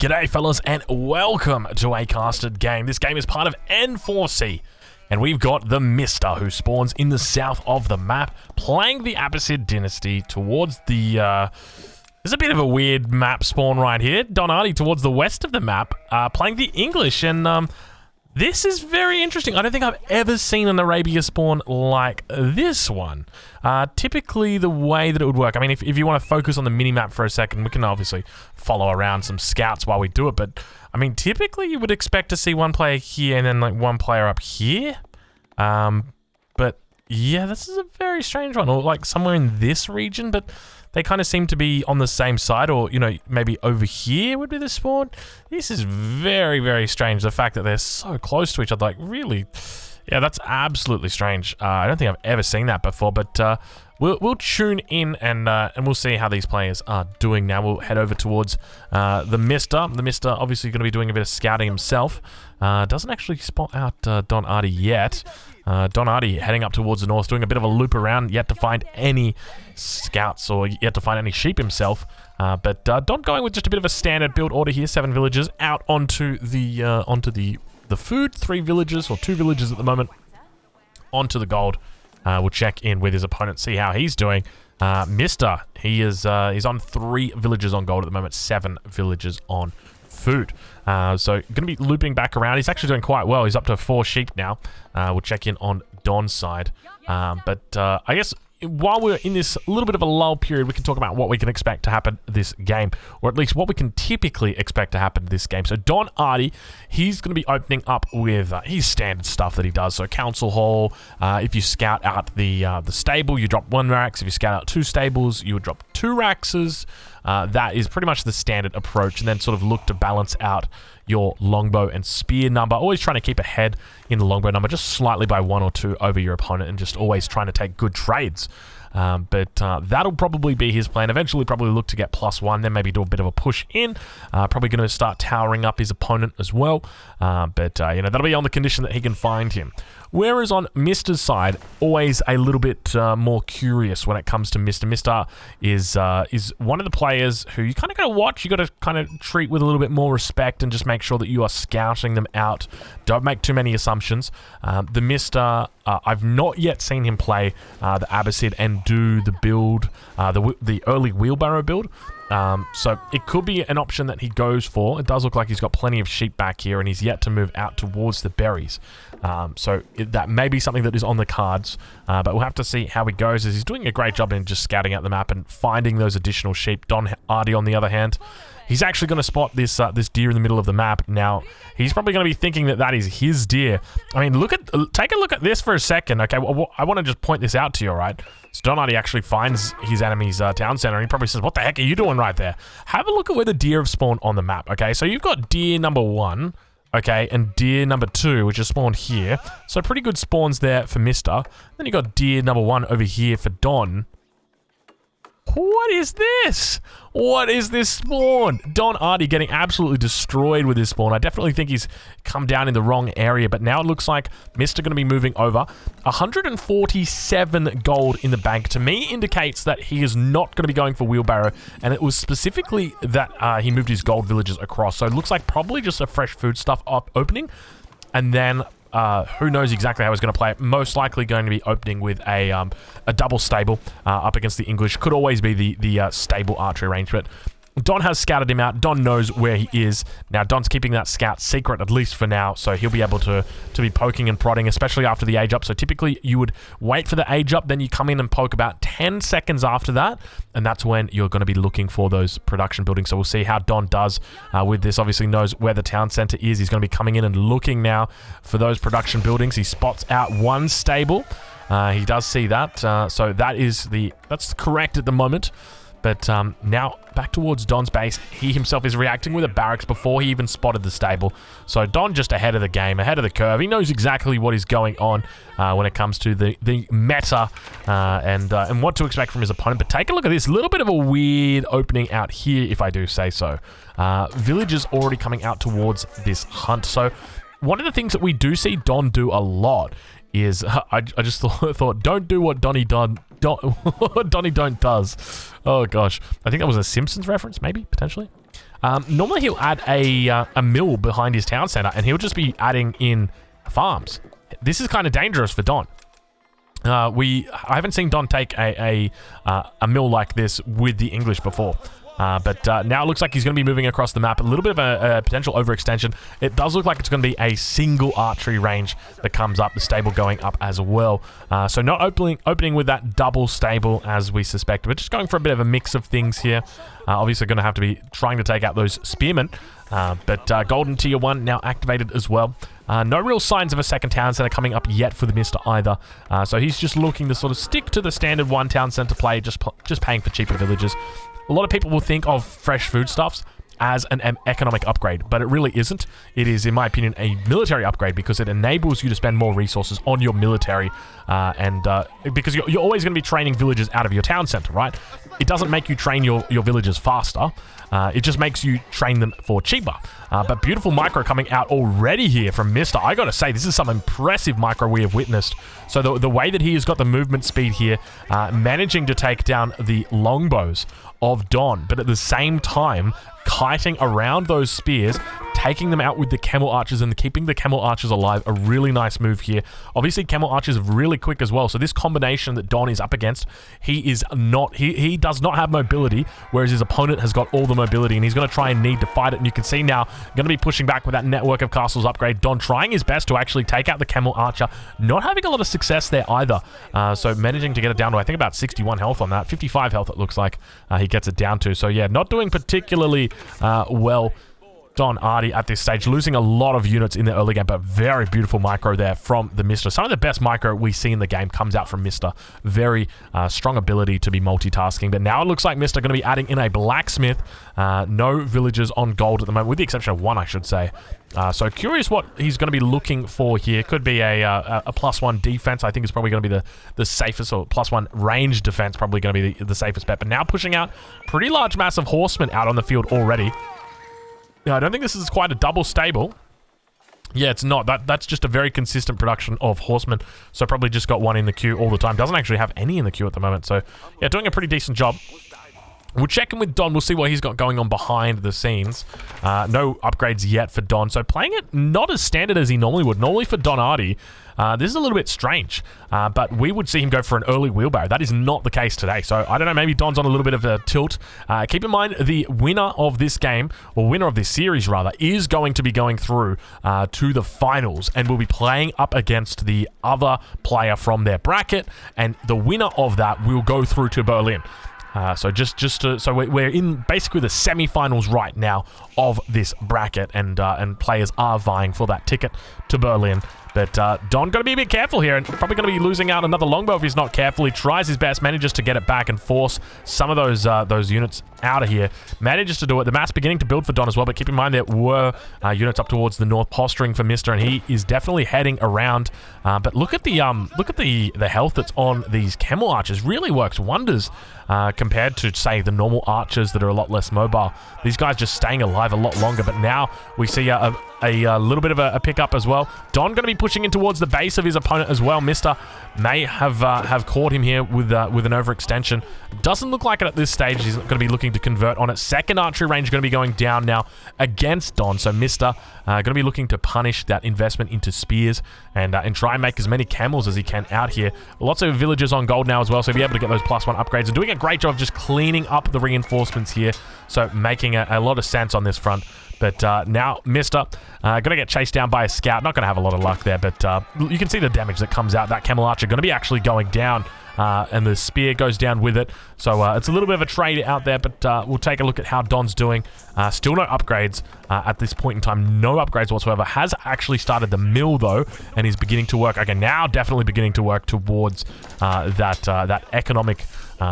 G'day fellas and welcome to a casted game. This game is part of N4C and we've got the Mister who spawns in the south of the map playing the Abbasid Dynasty towards the there's a bit of a weird map spawn right here. Don Artie towards the west of the map playing the English, and this is very interesting. I don't think I've ever seen an Arabia spawn like this one. Typically, the way that it would work, I mean, if you want to focus on the mini-map for a second, we can obviously follow around some scouts while we do it, but, I mean, typically you would expect to see one player here and then, like, one player up here. But, yeah, this is a very strange one, or, like, somewhere in this region, but they kind of seem to be on the same side, or, you know, maybe over here would be the spawn. This is very, very strange, the fact that they're so close to each other, like, really, yeah, that's absolutely strange. I don't think I've ever seen that before, but we'll tune in and we'll see how these players are doing now. We'll head over towards the Mister. The Mister obviously going to be doing a bit of scouting himself. Doesn't actually spot out Don Artie yet. Don Artie heading up towards the north, doing a bit of a loop around, yet to find any scouts or yet to find any sheep himself. But Don going with just a bit of a standard build order here, 7 villagers out onto the food, 3 villagers or 2 villagers at the moment, onto the gold. We'll check in with his opponent, see how he's doing. Mister, he's on 3 villagers on gold at the moment, 7 villagers on food. So going to be looping back around. He's actually doing quite well. He's up to 4 sheep now. We'll check in on Don's side. But I guess while we're in this little bit of a lull period, we can talk about what we can expect to happen this game, or at least what we can typically expect to happen this game. So Don Artie, he's going to be opening up with his standard stuff that he does. So Council Hall, if you scout out the stable, you drop 1 Rax. If you scout out 2 stables, you would drop 2 Raxes. That is pretty much the standard approach, and then sort of look to balance out your longbow and spear number. Always trying to keep ahead in the longbow number, just slightly by 1 or 2 over your opponent, and just always trying to take good trades. But that'll probably be his plan. Eventually probably look to get +1, then maybe do a bit of a push in. Probably going to start towering up his opponent as well. But you know, that'll be on the condition that he can find him. Whereas on Mister's side, always a little bit more curious when it comes to Mister. Mister is one of the players who you kind of got to watch. You got to kind of treat with a little bit more respect and just make sure that you are scouting them out. Don't make too many assumptions. The Mister, I've not yet seen him play the Abbasid and do the build, the early wheelbarrow build. So it could be an option that he goes for. It does look like he's got plenty of sheep back here, and he's yet to move out towards the berries. So that may be something that is on the cards, but we'll have to see how he goes, as he's doing a great job in just scouting out the map and finding those additional sheep. Don Artie, on the other hand, he's actually going to spot this this deer in the middle of the map. Now, he's probably going to be thinking that that is his deer. I mean, take a look at this for a second, okay? I want to just point this out to you, all right? So Don Artie actually finds his enemy's town center, and he probably says, what the heck are you doing right there? Have a look at where the deer have spawned on the map, okay? So you've got deer number 1, okay, and deer number 2, which is spawned here. So pretty good spawns there for Mister. Then you got deer number 1 over here for Don. What is this? What is this spawn? Don Artie getting absolutely destroyed with this spawn. I definitely think he's come down in the wrong area, but now it looks like Mister going to be moving over. 147 gold in the bank, to me, indicates that he is not going to be going for wheelbarrow, and it was specifically that he moved his gold villages across. So it looks like probably just a fresh food stuff opening, and then who knows exactly how he's going to play it. Most likely going to be opening with a double stable up against the English. Could always be the stable archery range, but Don has scouted him out. Don knows where he is. Now, Don's keeping that scout secret, at least for now, so he'll be able to be poking and prodding, especially after the age up. So typically, you would wait for the age up, then you come in and poke about 10 seconds after that, and that's when you're going to be looking for those production buildings. So we'll see how Don does with this. Obviously knows where the town center is. He's going to be coming in and looking now for those production buildings. He spots out 1 stable. He does see that, so that's correct at the moment. But now back towards Don's base. He himself is reacting with a barracks before he even spotted the stable. So Don just ahead of the game, ahead of the curve. He knows exactly what is going on when it comes to the meta and what to expect from his opponent. But take a look at this. A little bit of a weird opening out here, if I do say so. Villagers already coming out towards this hunt. So one of the things that we do see Don do a lot is, I just thought, don't do what Donnie Don't does. Oh gosh, I think that was a Simpsons reference, maybe, potentially. Normally he'll add a mill behind his town center, and he'll just be adding in farms. This is kind of dangerous for Don. I haven't seen Don take a mill like this with the English before. But now it looks like he's going to be moving across the map. A little bit of a potential overextension. It does look like it's going to be a single archery range that comes up, the stable going up as well. So not opening with that double stable as we suspected, but just going for a bit of a mix of things here. Obviously going to have to be trying to take out those spearmen. But Golden Tier 1 now activated as well. No real signs of a second town center coming up yet for the Mister either. So he's just looking to sort of stick to the standard one town center play, just paying for cheaper villages. A lot of people will think of fresh foodstuffs as an economic upgrade, but it really isn't. It is, in my opinion, a military upgrade because it enables you to spend more resources on your military, because you're always going to be training villagers out of your town center, right? It doesn't make you train your villagers faster. It just makes you train them for cheaper. But beautiful micro coming out already here from Mister. I gotta say, this is some impressive micro we have witnessed. So the way that he has got the movement speed here, managing to take down the longbows of Don, but at the same time, kiting around those spears, taking them out with the camel archers and keeping the camel archers alive. A really nice move here. Obviously, camel archers are really quick as well. So this combination that Don is up against, he does not have mobility, whereas his opponent has got all the mobility, and he's going to try and need to fight it. And you can see now, going to be pushing back with that network of castles upgrade. Don trying his best to actually take out the camel archer, not having a lot of success there either. So managing to get it down to, I think, about 61 health on that. 55 health it looks like he gets it down to. So yeah, not doing particularly well, Don Artie at this stage, losing a lot of units in the early game, but very beautiful micro there from the Mister. Some of the best micro we see in the game comes out from Mister. Very strong ability to be multitasking, but now it looks like Mister going to be adding in a blacksmith. No villagers on gold at the moment, with the exception of one, I should say. So curious what he's going to be looking for here. Could be a +1 defense. I think is probably going to be the safest, or +1 range defense, probably going to be the safest bet. But now pushing out pretty large mass of horsemen out on the field already. Now, I don't think this is quite a double stable. Yeah, it's not. That's just a very consistent production of horsemen. So probably just got one in the queue all the time. Doesn't actually have any in the queue at the moment. So yeah, doing a pretty decent job. We'll check in with Don. We'll see what he's got going on behind the scenes. No upgrades yet for Don. So playing it not as standard as he normally would. Normally for Don Artie, this is a little bit strange. But we would see him go for an early wheelbarrow. That is not the case today. So I don't know, maybe Don's on a little bit of a tilt. Keep in mind, the winner of this game, or winner of this series rather, is going to be going through to the finals and will be playing up against the other player from their bracket. And the winner of that will go through to Berlin. So we're in basically the semi-finals right now of this bracket, and players are vying for that ticket to Berlin. But Don got to be a bit careful here, and probably going to be losing out another longbow if he's not careful. He tries his best, manages to get it back and force some of those units out of here. Manages to do it. The mass beginning to build for Don as well, but keep in mind there were units up towards the north posturing for Mister, and he is definitely heading around. But look at the health that's on these camel archers. Really works wonders compared to, say, the normal archers that are a lot less mobile. These guys just staying alive a lot longer, but now we see a little bit of a pickup as well. Don going to be pushing in towards the base of his opponent as well. Mister may have caught him here with an overextension. Doesn't look like it at this stage. He's going to be looking to convert on it. Second archery range going to be going down now against Don. So Mister going to be looking to punish that investment into spears and try and make as many camels as he can out here. Lots of villagers on gold now as well, so he'll be able to get those +1 upgrades and doing a great job just cleaning up the reinforcements here. So making a lot of sense on this front. But now Mister going to get chased down by a scout. Not going to have a lot of luck there, but you can see the damage that comes out. That camel archer going to be actually going down, and the spear goes down with it. So it's a little bit of a trade out there, but we'll take a look at how Don's doing. Still no upgrades at this point in time. No upgrades whatsoever. Has actually started the mill, though, and is beginning to work. Okay, now definitely beginning to work towards that economic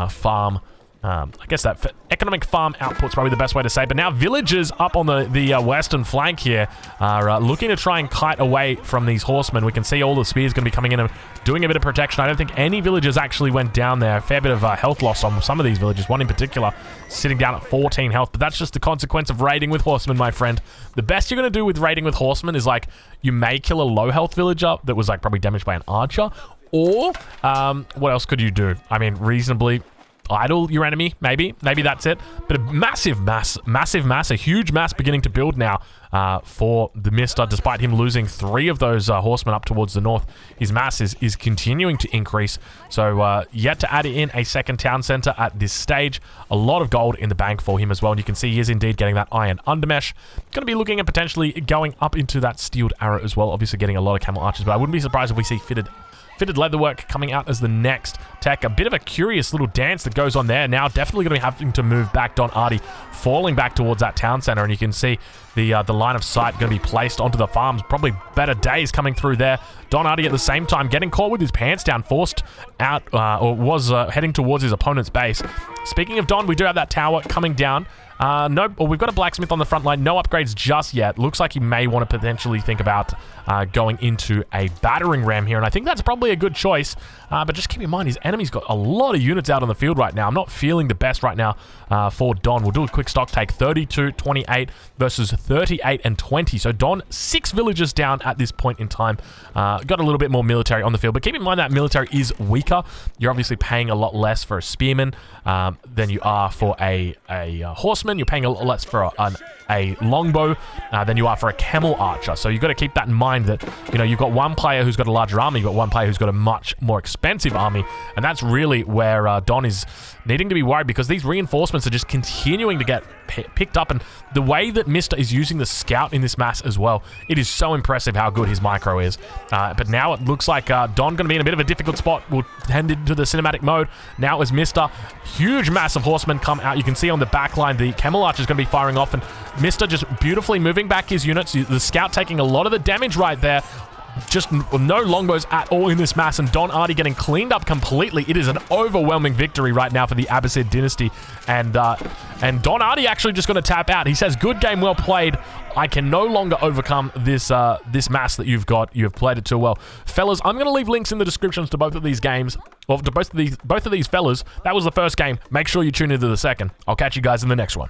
farm. I guess that economic farm output's probably the best way to say. But now villagers up on the western flank here are looking to try and kite away from these horsemen. We can see all the spears going to be coming in and doing a bit of protection. I don't think any villagers actually went down there. A fair bit of health loss on some of these villagers. One in particular sitting down at 14 health. But that's just the consequence of raiding with horsemen, my friend. The best you're going to do with raiding with horsemen is, like, you may kill a low health villager that was, like, probably damaged by an archer. Or what else could you do? I mean, reasonably, idle your enemy, maybe that's it. But a massive mass, a huge mass beginning to build now for the Mr. Despite him losing 3 of those horsemen up towards the north, his mass is continuing to increase. So yet to add in a second town center at this stage. A lot of gold in the bank for him as well, and you can see he is indeed getting that iron undermesh. Going to be looking at potentially going up into that steeled arrow as well, obviously getting a lot of camel archers, but I wouldn't be surprised if we see fitted leatherwork coming out as the next tech. A bit of a curious little dance that goes on there. Now definitely going to be having to move back. Don Artie falling back towards that town center, and you can see the line of sight going to be placed onto the farms. Probably better days coming through there. Don Artie at the same time getting caught with his pants down, forced out, or was heading towards his opponent's base. Speaking of Don, we do have that tower coming down. No, well, we've got a blacksmith on the front line. No upgrades just yet. Looks like he may want to potentially think about going into a battering ram here, and I think that's probably a good choice. But just keep in mind, his enemy's got a lot of units out on the field right now. I'm not feeling the best right now for Don. We'll do a quick stock take. 32-28 versus 38-20. So Don, 6 villagers down at this point in time. Got a little bit more military on the field, but keep in mind that military is weaker. You're obviously paying a lot less for a spearman than you are for a horseman. You're paying a lot less for a longbow than you are for a camel archer. So you've got to keep that in mind that, you know, you've got one player who's got a larger army, but one player who's got a much more expensive army. And that's really where Don is needing to be worried, because these reinforcements are just continuing to get picked up. And the way that Mr. is using the scout in this mass as well, it is so impressive how good his micro is. But now it looks like Don going to be in a bit of a difficult spot. We'll head into the cinematic mode. Now as Mr. Huge mass of horsemen come out. You can see on the back line the camel archer is going to be firing off, and Mr. just beautifully moving back his units. The scout taking a lot of the damage right there. Just no longbows at all in this mass, and Don Artie getting cleaned up completely. It is an overwhelming victory right now for the Abbasid dynasty, and Don Artie actually just going to tap out. He says, "Good game, well played. I can no longer overcome this this mass that you've got. You have played it too well, fellas." I'm going to leave links in the descriptions to both of these games, or to both of these fellas. That was the first game. Make sure you tune into the second. I'll catch you guys in the next one.